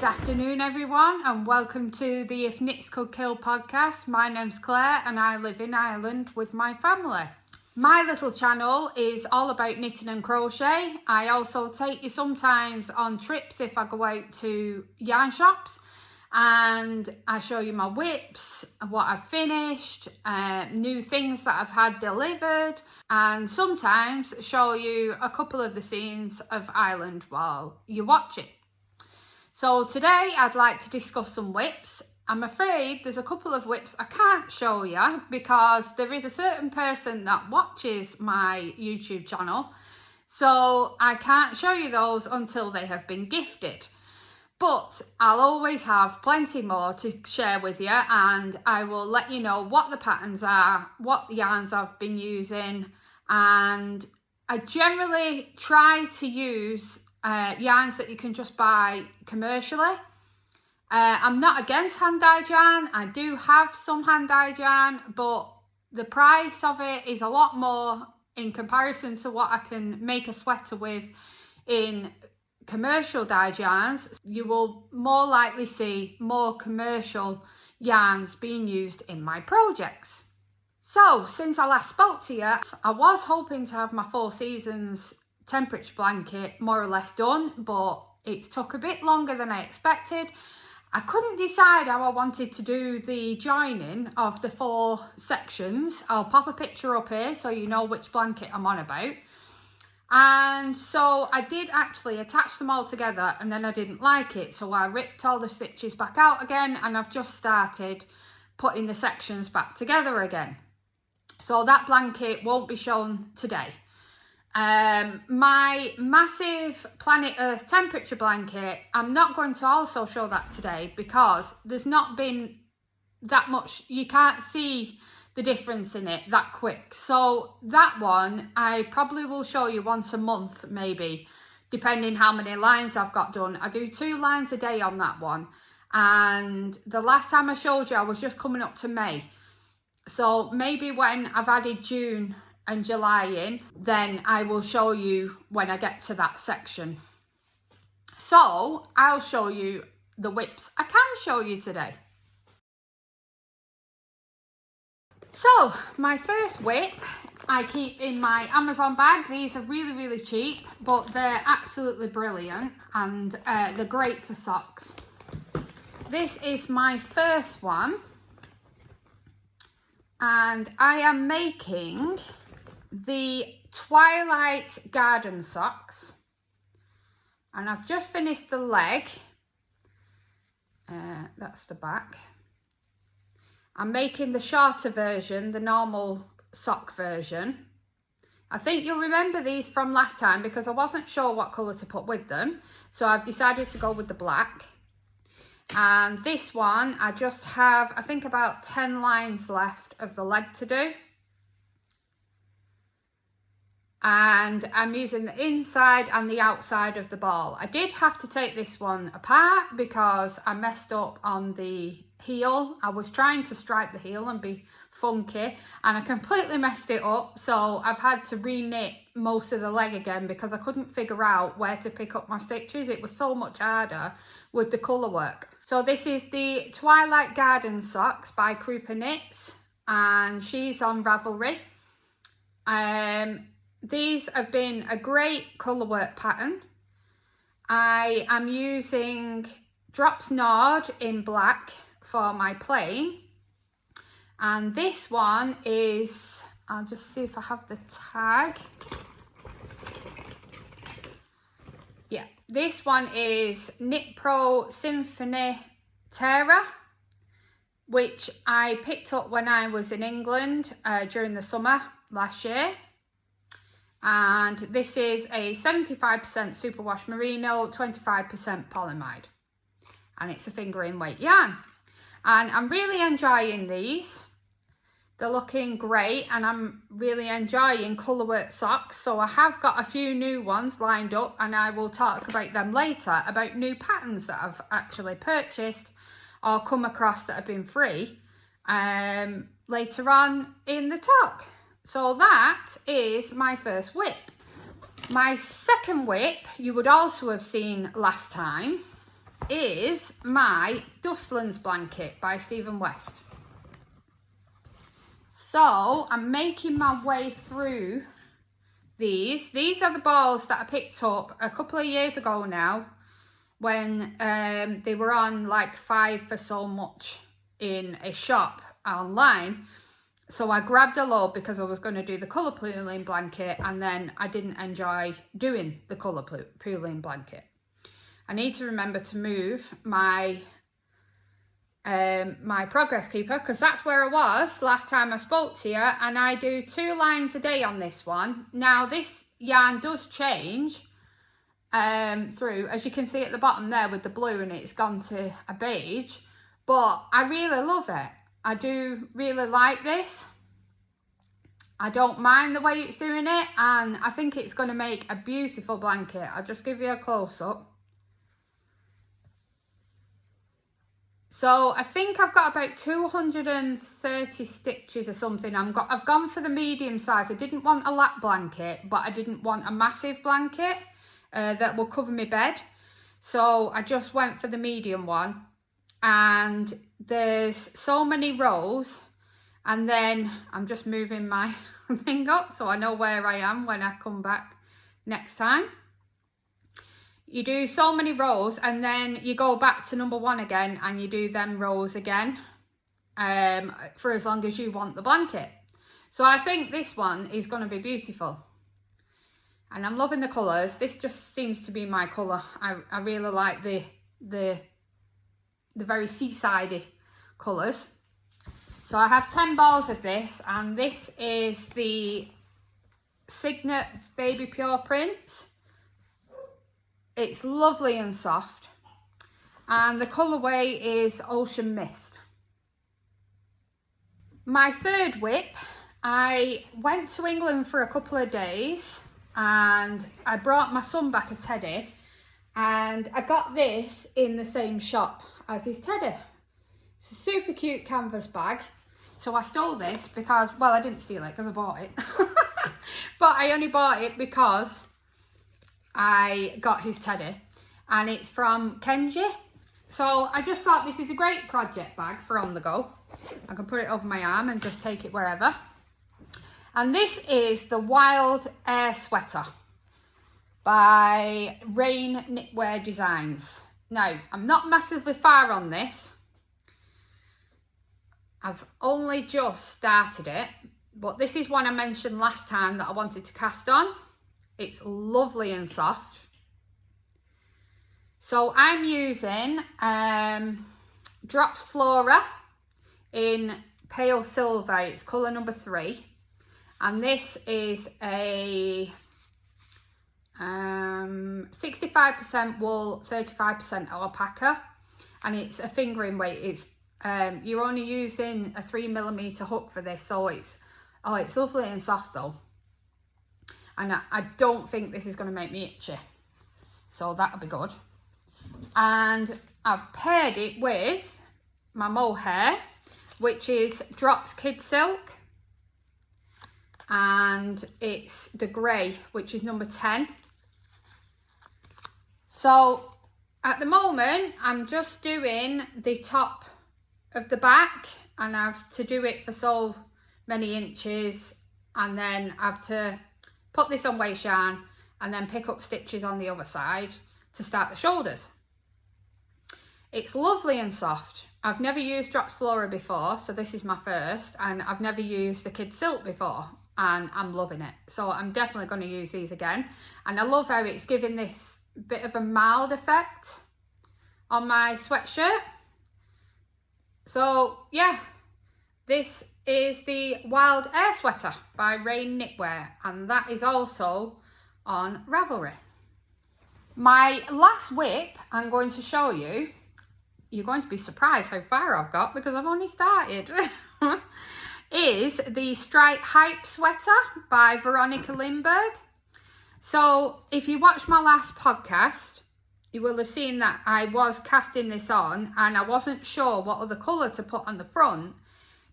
Good afternoon everyone, and welcome to the If Knits Could Kill podcast. My name's Claire and I live in Ireland with my family. My little channel is all about knitting and crochet. I also take you sometimes on trips if I go out to yarn shops, and I show you my whips, what I've finished, new things that I've had delivered, and sometimes show you a couple of the scenes of Ireland while you watch it. So today I'd like to discuss some whips. I'm afraid there's a couple of whips I can't show you because there is a certain person that watches my YouTube channel, so I can't show you those until they have been gifted. But I'll always have plenty more to share with you, and I will let you know what the patterns are, what yarns I've been using, and I generally try to use yarns that you can just buy commercially. I'm not against hand-dyed yarn. I do have some hand-dyed yarn, but the price of it is a lot more in comparison to what I can make a sweater with in commercial dyed yarns. You will more likely see more commercial yarns being used in my projects. So since I last spoke to you, I was hoping to have my 4 seasons temperature blanket more or less done, but it took a bit longer than I expected. I couldn't decide how I wanted to do the joining of the 4 sections. I'll pop a picture up here so you know which blanket I'm on about. And so I did actually attach them all together, and then I didn't like it, so I ripped all the stitches back out again, and I've just started putting the sections back together again. So that blanket won't be shown today. My massive Planet Earth temperature blanket, I'm not going to also show that today because there's not been that much, you can't see the difference in it that quick. So that one I probably will show you once a month, maybe, depending how many lines I've got done. I do 2 lines a day on that one, and the last time I showed you I was just coming up to May. So maybe when I've added June and July in, then I will show you when I get to that section. So I'll show you the whips I can show you today. So my first whip I keep in my Amazon bag. These are really cheap, but they're absolutely brilliant, and they're great for socks. This is my first one, and I am making the Twilight Garden socks, and I've just finished the leg. That's the back. I'm making the shorter version, the normal sock version. I think you'll remember these from last time because I wasn't sure what colour to put with them, so I've decided to go with the black. And this one I just have, I think, about 10 lines left of the leg to do. And I'm using the inside and the outside of the ball. I did have to take this one apart because I messed up on the heel. I was trying to stripe the heel and be funky, and I completely messed it up, so I've had to re-knit most of the leg again because I couldn't figure out where to pick up my stitches. It was so much harder with the colour work. So this is the Twilight Garden socks by Krupa Knits, and she's on Ravelry. These have been a great colour work pattern. I am using Drops Nord in black for my plain, and this one is, I'll just see if I have the tag. Yeah, this one is Knit Pro Symphony Terra, which I picked up when I was in England during the summer last year. And this is a 75% superwash merino, 25% polyamide, and it's a fingering weight yarn. And I'm really enjoying these. They're looking great, and I'm really enjoying colour work socks. So I have got a few new ones lined up, and I will talk about them later, about new patterns that I've actually purchased or come across that have been free later on in the talk. So that is my first whip. My second whip you would also have seen last time, is my Dustlands blanket by Stephen West. So I'm making my way through these. These are the balls that I picked up a couple of years ago now, when they were on like 5 for so much in a shop online. So I grabbed a load because I was going to do the colour pooling blanket, and then I didn't enjoy doing the colour pooling blanket. I need to remember to move my my progress keeper, because that's where I was last time I spoke to you, and I do 2 lines a day on this one. Now this yarn does change through, as you can see at the bottom there with the blue, and it's gone to a beige, but I really love it. I do really like this. I don't mind the way it's doing it, and I think it's going to make a beautiful blanket. I'll just give you a close-up. So I think I've got about 230 stitches or something. I've gone for the medium size. I didn't want a lap blanket, but I didn't want a massive blanket that will cover my bed. So I just went for the medium one. And there's so many rows, and then I'm just moving my thing up so I know where I am when I come back next time. You do so many rows, and then you go back to number 1 again, and you do them rows again for as long as you want the blanket. So I think this one is going to be beautiful, and I'm loving the colours. This just seems to be my colour. I really like the very seasidey colours. So I have 10 balls of this, and this is the Signet Baby Pure print. It's lovely and soft, and the colourway is Ocean Mist. My third whip, I went to England for a couple of days, and I brought my son back a teddy, and I got this in the same shop as his teddy. It's a super cute canvas bag. So I stole this because, well, I didn't steal it because I bought it. But I only bought it because I got his teddy, and it's from Kenji. So I just thought this is a great project bag for on the go. I can put it over my arm and just take it wherever. And this is the Wild Air Sweater by Rain Knitwear Designs. Now, I'm not massively far on this. I've only just started it, but this is one I mentioned last time that I wanted to cast on. It's lovely and soft. So I'm using Drops Flora in Pale Silver. It's colour number 3. And this is a 65% wool, 35% alpaca. And it's a fingering weight. It's you're only using a 3mm hook for this, so it's lovely and soft though. And I don't think this is going to make me itchy, so that'll be good. And I've paired it with my mohair, which is Drops Kid Silk, and it's the grey, which is number 10. So at the moment I'm just doing the top of the back, and I have to do it for so many inches, and then I have to put this on waste yarn and then pick up stitches on the other side to start the shoulders. It's lovely and soft. I've never used Drops Flora before, so this is my first, and I've never used the Kid Silk before, and I'm loving it. So I'm definitely going to use these again, and I love how it's giving this bit of a mild effect on my sweatshirt. So yeah, this is the Wild Air Sweater by Rain Knitwear, and that is also on Ravelry. My last whip I'm going to show you, you're going to be surprised how far I've got because I've only started, is the Stripe Hype Sweater by Veronica Lindberg. So if you watched my last podcast, you will have seen that I was casting this on, and I wasn't sure what other colour to put on the front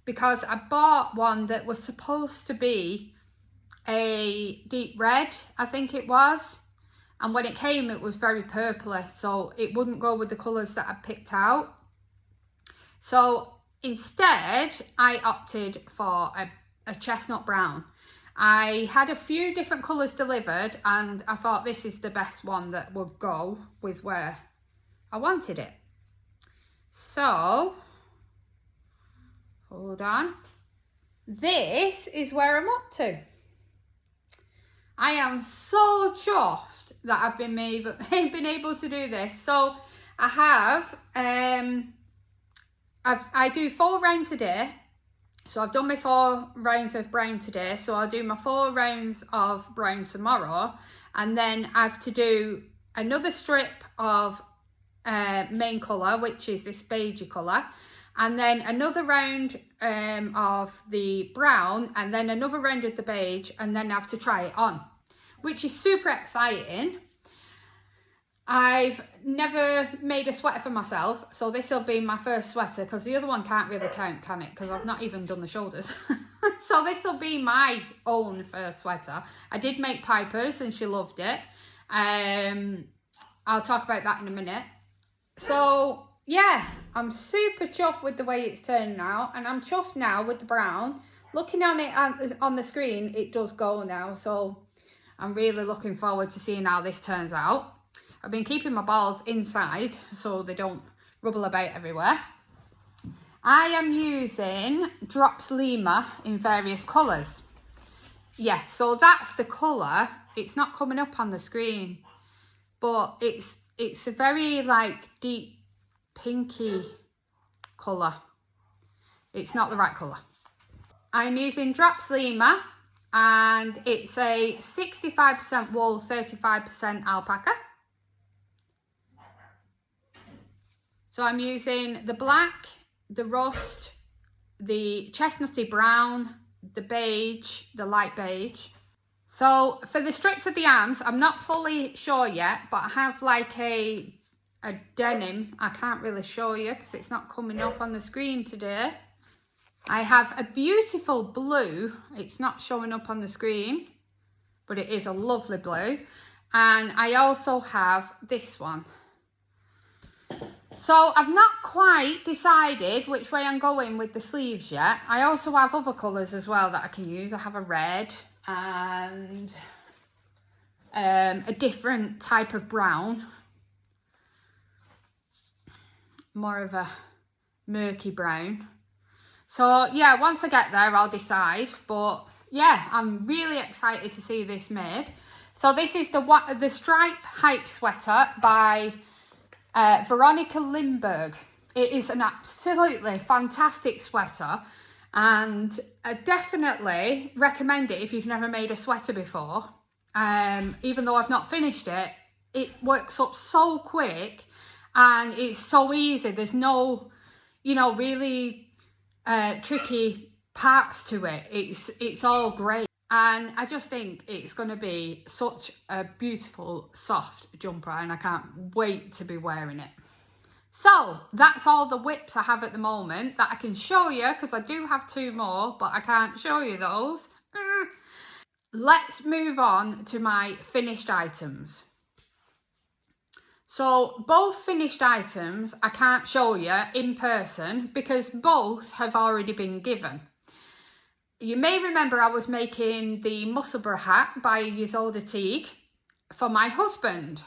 because I bought one that was supposed to be a deep red, I think it was, and when it came it was very purpley, so it wouldn't go with the colours that I picked out. So instead I opted for a chestnut brown. I had a few different colours delivered and I thought this is the best one that would go with where I wanted it. So, hold on. This is where I'm up to. I am so chuffed that I've been able to do this. So I have, I do 4 rounds a day. So I've done my 4 rounds of brown today. So I'll do my 4 rounds of brown tomorrow. And then I have to do another strip of main colour, which is this beigey colour. And then another round of the brown. And then another round of the beige. And then I have to try it on, which is super exciting. I've never made a sweater for myself, so this will be my first sweater, because the other one can't really count, can it? Because I've not even done the shoulders. So this will be my own first sweater. I did make Piper's and she loved it. I'll talk about that in a minute. So yeah, I'm super chuffed with the way it's turning out, and I'm chuffed now with the brown. Looking on it on the screen, it does go now, so I'm really looking forward to seeing how this turns out. I've been keeping my balls inside so they don't rubble about everywhere. I am using Drops Lima in various colours. Yeah, so that's the colour. It's not coming up on the screen, but it's a very like deep pinky colour. It's not the right colour. I'm using Drops Lima, and it's a 65% wool, 35% alpaca. So I'm using the black, the rust, the chestnutty brown, the beige, the light beige. So for the strips of the arms, I'm not fully sure yet, but I have like a denim. I can't really show you because it's not coming up on the screen today. I have a beautiful blue. It's not showing up on the screen, but it is a lovely blue. And I also have this one. So I've not quite decided which way I'm going with the sleeves yet. I also have other colours as well that I can use. I have a red and a different type of brown. More of a murky brown. So yeah, once I get there I'll decide. But yeah, I'm really excited to see this made. So this is the Stripe Hype Sweater by Veronica Lindberg. It is an absolutely fantastic sweater, and I definitely recommend it if you've never made a sweater before. Even though I've not finished it, it works up so quick and it's so easy. There's no, you know, really tricky parts to it. It's all great. And I just think it's going to be such a beautiful, soft jumper, and I can't wait to be wearing it. So that's all the whips I have at the moment that I can show you, because I do have 2 more, but I can't show you those. Let's move on to my finished items. So both finished items I can't show you in person because both have already been given. You may remember I was making the Musselburgh hat by Ysolda Teague for my husband.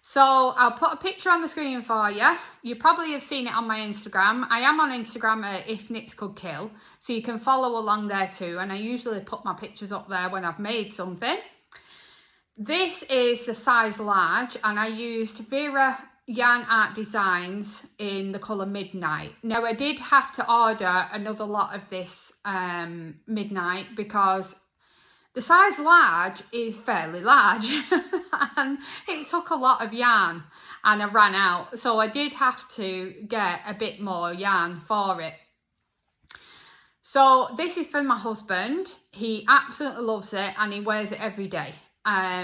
So I'll put a picture on the screen for you. You probably have seen it on my Instagram. I am on Instagram at If Knits Could Kill, so you can follow along there too. And I usually put my pictures up there when I've made something. This is the size large, and I used Vera Yarn Designs in the colour Midnight. Now I did have to order another lot of this Midnight because the size large is fairly large and it took a lot of yarn and I ran out, so I did have to get a bit more yarn for it. So this is for my husband. He absolutely loves it and he wears it every day.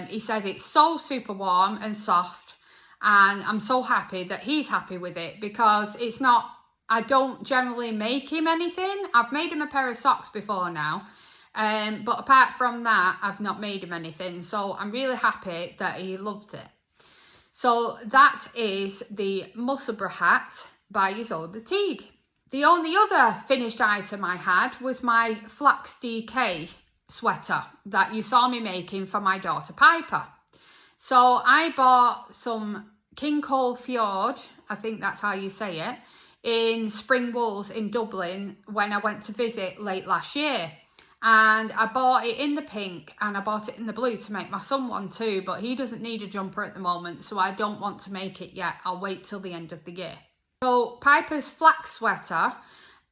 He said it's so super warm and soft, and I'm so happy that he's happy with it because it's not, I don't generally make him anything. I've made him a pair of socks before now, But apart from that, I've not made him anything. So I'm really happy that he loves it. So that is the Musselburgh hat by Isolde Teague. The only other finished item I had was my Flax DK sweater that you saw me making for my daughter Piper. So I bought some King Cole Fjord, I think that's how you say it, in Springwools in Dublin when I went to visit late last year. And I bought it in the pink and I bought it in the blue to make my son one too, but he doesn't need a jumper at the moment, so I don't want to make it yet. I'll wait till the end of the year. So Piper's flax sweater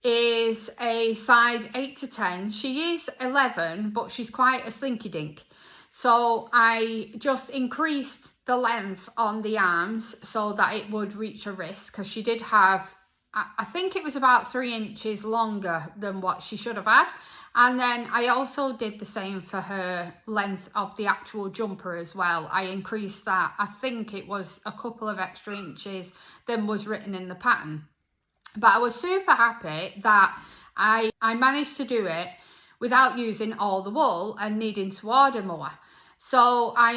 is a size 8 to 10. She is 11, but she's quite a slinky dink. So I just increased the length on the arms so that it would reach her wrist, because she did have, I think it was about 3 inches longer than what she should have had. And then I also did the same for her length of the actual jumper as well. I increased that. I think it was a couple of extra inches than was written in the pattern. But I was super happy that I managed to do it without using all the wool and needing to order more. So I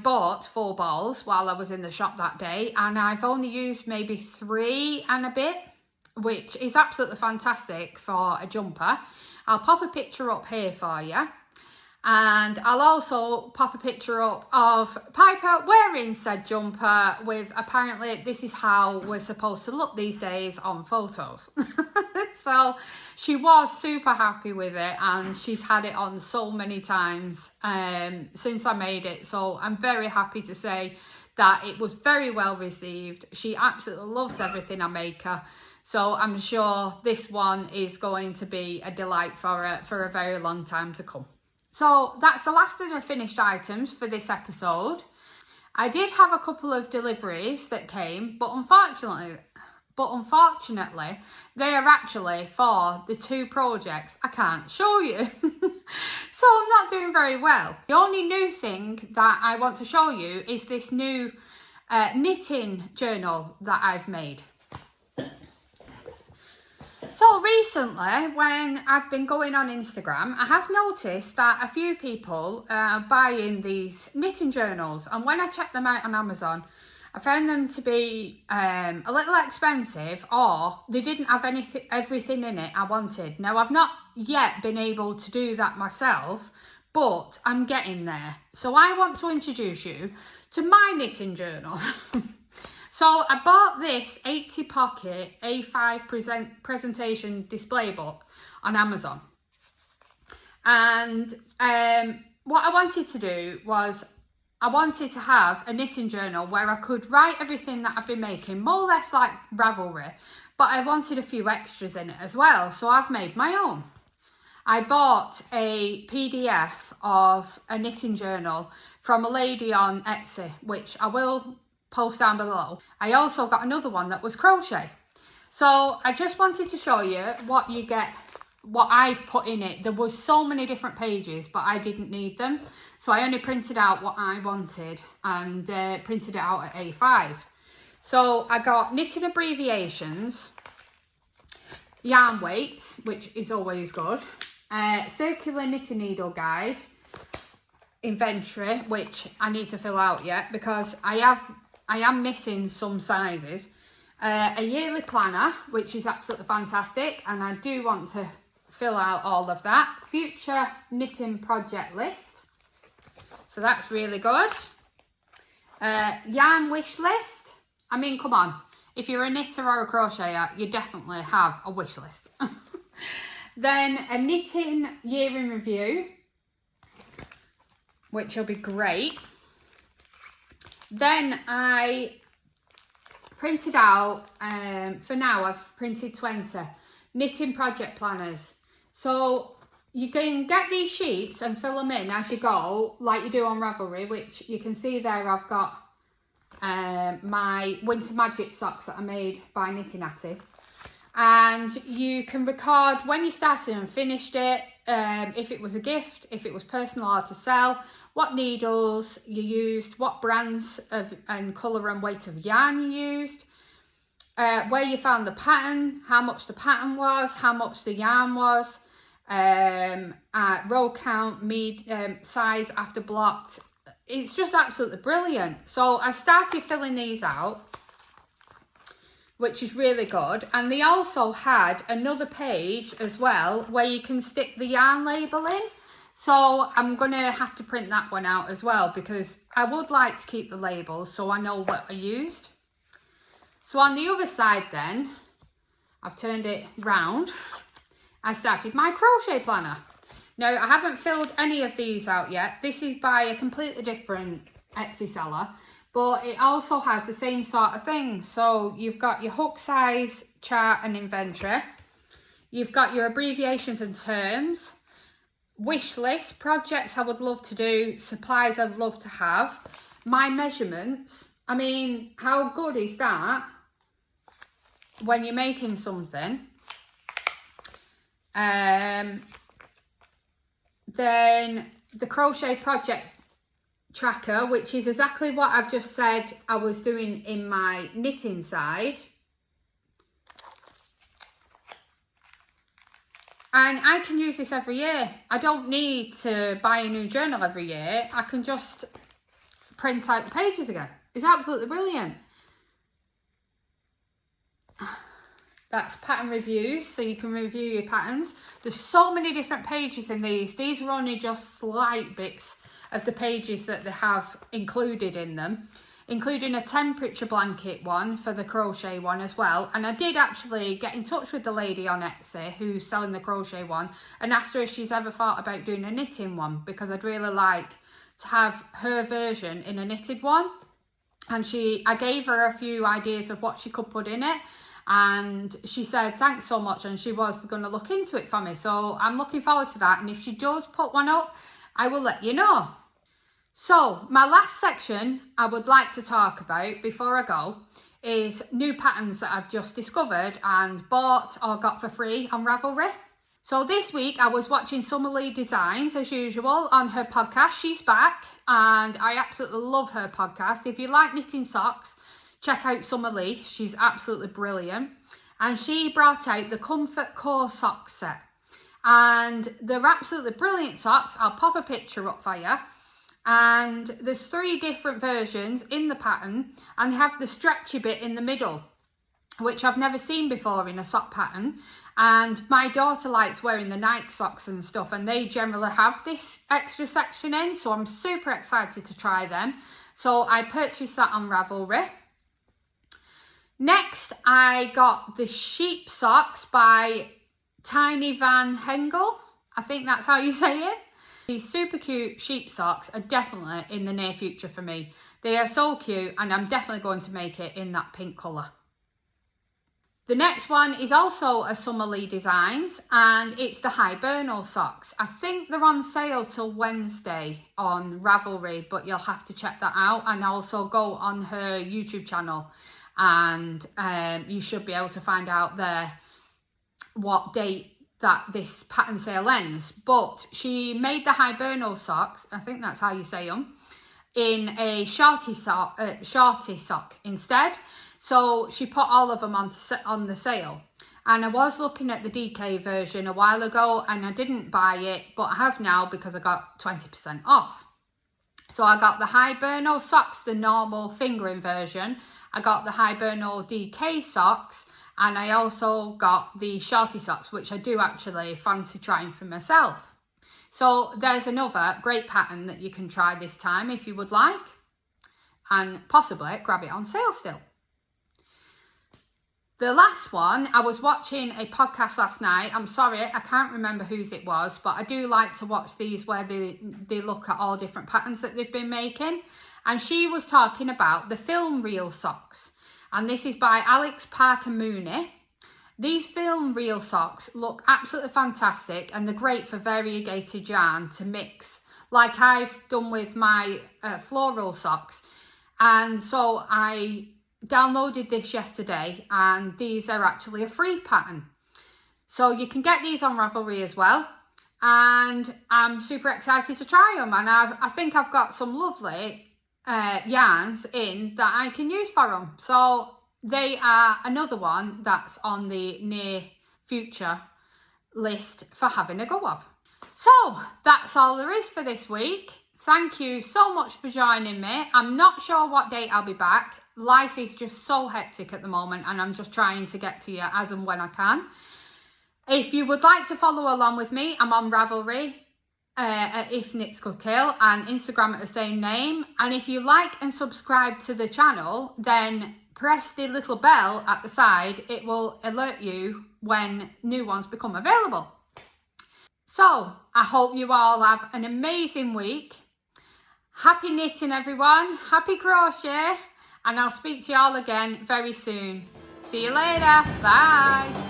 bought 4 balls while I was in the shop that day, and I've only used maybe 3 and a bit, which is absolutely fantastic for a jumper. I'll pop a picture up here for you, and I'll also pop a picture up of Piper wearing said jumper with, apparently this is how we're supposed to look these days on photos. So she was super happy with it, and she's had it on so many times since I made it. So I'm very happy to say that it was very well received. She absolutely loves everything I make her. So I'm sure this one is going to be a delight for her for a very long time to come. So that's the last of the finished items for this episode. I did have a couple of deliveries that came, but unfortunately, they are actually for the 2 projects I can't show you. So I'm not doing very well. The only new thing that I want to show you is this new knitting journal that I've made. So recently, when I've been going on Instagram, I have noticed that a few people are buying these knitting journals, and when I checked them out on Amazon, I found them to be a little expensive, or they didn't have everything in it I wanted. Now, I've not yet been able to do that myself, but I'm getting there. So I want to introduce you to my knitting journal. So I bought this 80 pocket A5 presentation display book on Amazon. And what I wanted to do was I wanted to have a knitting journal where I could write everything that I've been making, more or less like Ravelry, but I wanted a few extras in it as well. So I've made my own. I bought a PDF of a knitting journal from a lady on Etsy, which I will post down below. I also got another one that was crochet. So I just wanted to show you what you get, what I've put in it. There was so many different pages, but I didn't need them. So I only printed out what I wanted and printed it out at A5. So I got knitting abbreviations, yarn weights, which is always good, circular knitting needle guide, inventory, which I need to fill out yet because I am missing some sizes, a yearly planner, which is absolutely fantastic, and I do want to fill out all of that, future knitting project list, so that's really good, yarn wish list. I mean, come on, if you're a knitter or a crocheter, you definitely have a wish list. Then a knitting year in review, which will be great. Then I printed out, for now I've printed 20 knitting project planners. So you can get these sheets and fill them in as you go, like you do on Ravelry, which you can see there I've got my Winter Magic socks that I made by Knitting Atty. And you can record when you started and finished it, if it was a gift, if it was personal or to sell, what needles you used, what brands of and colour and weight of yarn you used, where you found the pattern, how much the pattern was, how much the yarn was, row count, size after blocked. It's just absolutely brilliant. So I started filling these out, which is really good. And they also had another page as well where you can stick the yarn label in. So I'm going to have to print that one out as well, because I would like to keep the labels so I know what I used. So on the other side then, I've turned it round. I started my crochet planner. Now, I haven't filled any of these out yet. This is by a completely different Etsy seller, but it also has the same sort of thing. So you've got your hook size chart and inventory. You've got your abbreviations and terms, wish list, projects I would love to do, supplies I'd love to have, my measurements. I mean, how good is that when you're making something? Then the crochet project tracker, which is exactly what I've just said I was doing in my knitting side. And I can use this every year. I don't need to buy a new journal every year. I can just print out the pages again. It's absolutely brilliant. That's pattern reviews, so you can review your patterns. There's so many different pages in these. These are only just slight bits of the pages that they have included in them, including a temperature blanket one for the crochet one as well. And I did actually get in touch with the lady on Etsy who's selling the crochet one and asked her if she's ever thought about doing a knitting one, because I'd really like to have her version in a knitted one. And I gave her a few ideas of what she could put in it, and she said thanks so much, and she was going to look into it for me. So I'm looking forward to that, and if she does put one up, I will let you know. So my last section I would like to talk about before I go is new patterns that I've just discovered and bought or got for free on Ravelry. So this week I was watching Vera Yarn Designs as usual on her podcast. She's back and I absolutely love her podcast. If you like knitting socks, check out Vera Yarn. She's absolutely brilliant. And she brought out the Comfort Core sock set. And they're absolutely brilliant socks. I'll pop a picture up for you. And there's 3 different versions in the pattern, and they have the stretchy bit in the middle, which I've never seen before in a sock pattern. And my daughter likes wearing the Nike socks and stuff, and they generally have this extra section in, so I'm super excited to try them. So I purchased that on Ravelry. Next, I got the sheep socks by Tiny Van Hengel. I think that's how you say it. These super cute sheep socks are definitely in the near future for me. They are so cute, and I'm definitely going to make it in that pink colour. The next one is also a Vera Yarn Designs, and it's the Hibernal socks. I think they're on sale till Wednesday on Ravelry, but you'll have to check that out, and also go on her YouTube channel, and you should be able to find out there what date that this pattern sale ends. But she made the Hibernal socks, I think that's how you say them, in a shorty sock instead. So she put all of them on the sale. And I was looking at the DK version a while ago and I didn't buy it, but I have now because I got 20% off. So I got the Hibernal socks, the normal fingering version. I got the Hibernal DK socks, and I also got the shorty socks, which I do actually fancy trying for myself. So there's another great pattern that you can try this time if you would like, and possibly grab it on sale still. The last one, I was watching a podcast last night. I'm sorry, I can't remember whose it was, but I do like to watch these where they look at all different patterns that they've been making. And she was talking about the film reel socks. And this is by Alex Parker Mooney. These film reel socks look absolutely fantastic, and they're great for variegated yarn to mix, like I've done with my floral socks. And so I downloaded this yesterday, and these are actually a free pattern. So you can get these on Ravelry as well. And I'm super excited to try them. And I think I've got some lovely yarns in that I can use for them. So they are another one that's on the near future list for having a go of. So that's all there is for this week. Thank you so much for joining me. I'm not sure what date I'll be back. Life is just so hectic at the moment and I'm just trying to get to you as and when I can. If you would like to follow along with me, I'm on Ravelry at If Knits Could Kill and Instagram at the same name. And if you like and subscribe to the channel, then press the little bell at the side. It will alert you when new ones become available. So I hope you all have an amazing week. Happy knitting, everyone. Happy crochet. And I'll speak to you all again very soon. See you later. Bye.